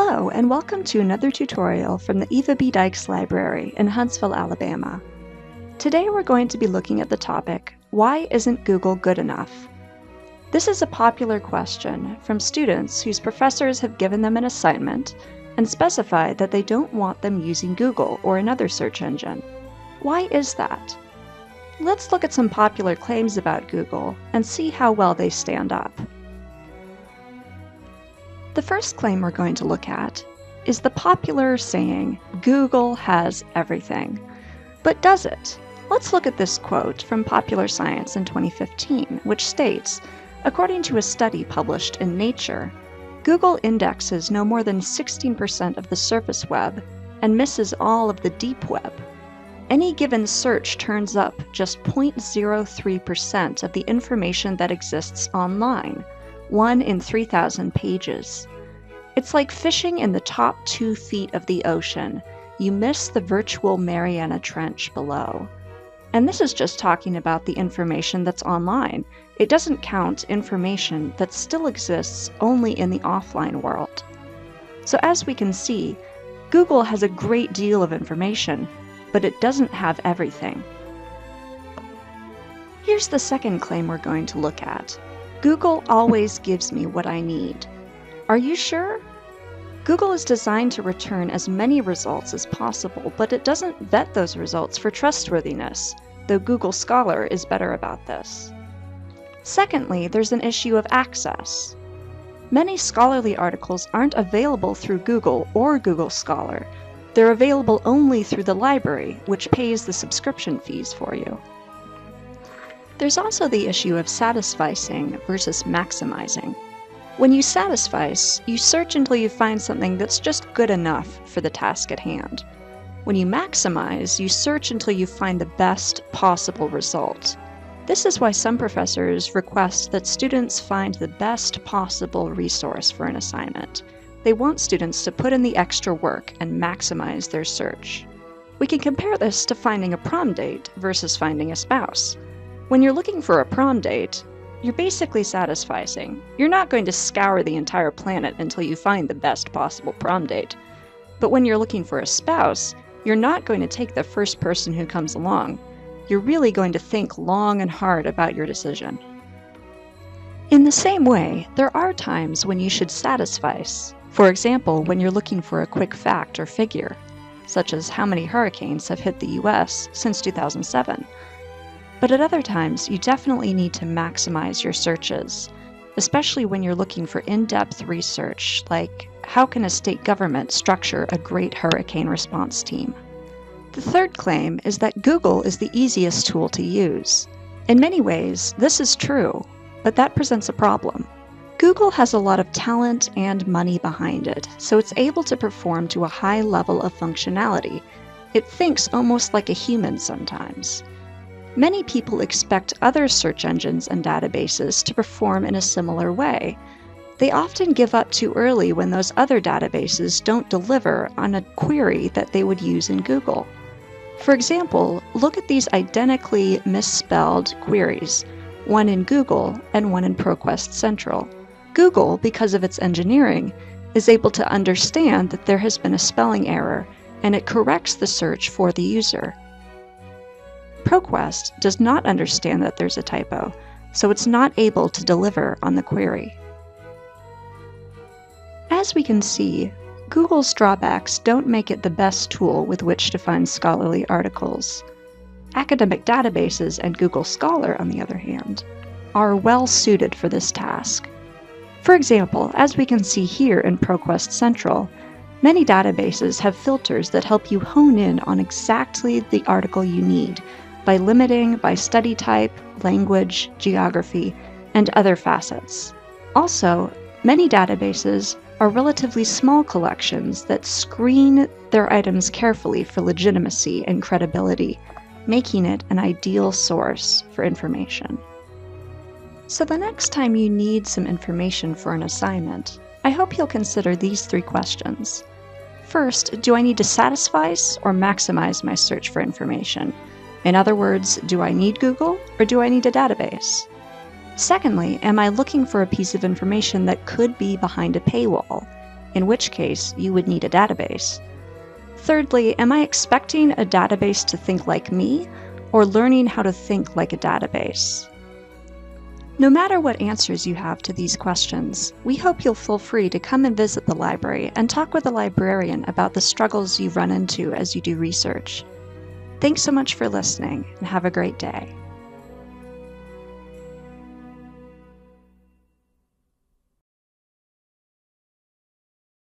Hello, and welcome to another tutorial from the Eva B. Dykes Library in Huntsville, Alabama. Today we're going to be looking at the topic, Why isn't Google good enough? This is a popular question from students whose professors have given them an assignment and specified that they don't want them using Google or another search engine. Why is that? Let's look at some popular claims about Google and see how well they stand up. The first claim we're going to look at is the popular saying, Google has everything. But does it? Let's look at this quote from Popular Science in 2015, which states, according to a study published in Nature, Google indexes no more than 16% of the surface web and misses all of the deep web. Any given search turns up just 0.03% of the information that exists online, 1 in 3,000 pages. It's like fishing in the top 2 feet of the ocean. You miss the virtual Mariana Trench below. And this is just talking about the information that's online. It doesn't count information that still exists only in the offline world. So as we can see, Google has a great deal of information, but it doesn't have everything. Here's the second claim we're going to look at. Google always gives me what I need. Are you sure? Google is designed to return as many results as possible, but it doesn't vet those results for trustworthiness, though Google Scholar is better about this. Secondly, there's an issue of access. Many scholarly articles aren't available through Google or Google Scholar. They're available only through the library, which pays the subscription fees for you. There's also the issue of satisficing versus maximizing. When you satisfice, you search until you find something that's just good enough for the task at hand. When you maximize, you search until you find the best possible result. This is why some professors request that students find the best possible resource for an assignment. They want students to put in the extra work and maximize their search. We can compare this to finding a prom date versus finding a spouse. When you're looking for a prom date, you're basically satisficing. You're not going to scour the entire planet until you find the best possible prom date. But when you're looking for a spouse, you're not going to take the first person who comes along. You're really going to think long and hard about your decision. In the same way, there are times when you should satisfice. For example, when you're looking for a quick fact or figure, such as how many hurricanes have hit the US since 2007. But at other times, you definitely need to maximize your searches, especially when you're looking for in-depth research, like how can a state government structure a great hurricane response team? The third claim is that Google is the easiest tool to use. In many ways, this is true, but that presents a problem. Google has a lot of talent and money behind it, so it's able to perform to a high level of functionality. It thinks almost like a human sometimes. Many people expect other search engines and databases to perform in a similar way. They often give up too early when those other databases don't deliver on a query that they would use in Google. For example, look at these identically misspelled queries, one in Google and one in ProQuest Central. Google, because of its engineering, is able to understand that there has been a spelling error, and it corrects the search for the user. ProQuest does not understand that there's a typo, so it's not able to deliver on the query. As we can see, Google's drawbacks don't make it the best tool with which to find scholarly articles. Academic databases and Google Scholar, on the other hand, are well suited for this task. For example, as we can see here in ProQuest Central, many databases have filters that help you hone in on exactly the article you need, by limiting by study type, language, geography, and other facets. Also, many databases are relatively small collections that screen their items carefully for legitimacy and credibility, making it an ideal source for information. So the next time you need some information for an assignment, I hope you'll consider these 3 questions. First, do I need to satisfice or maximize my search for information? In other words, do I need Google or do I need a database? Secondly, am I looking for a piece of information that could be behind a paywall? in which case you would need a database. Thirdly, am I expecting a database to think like me, or learning how to think like a database? No matter what answers you have to these questions, we hope you'll feel free to come and visit the library and talk with a librarian about the struggles you run into as you do research. Thanks so much for listening, and have a great day.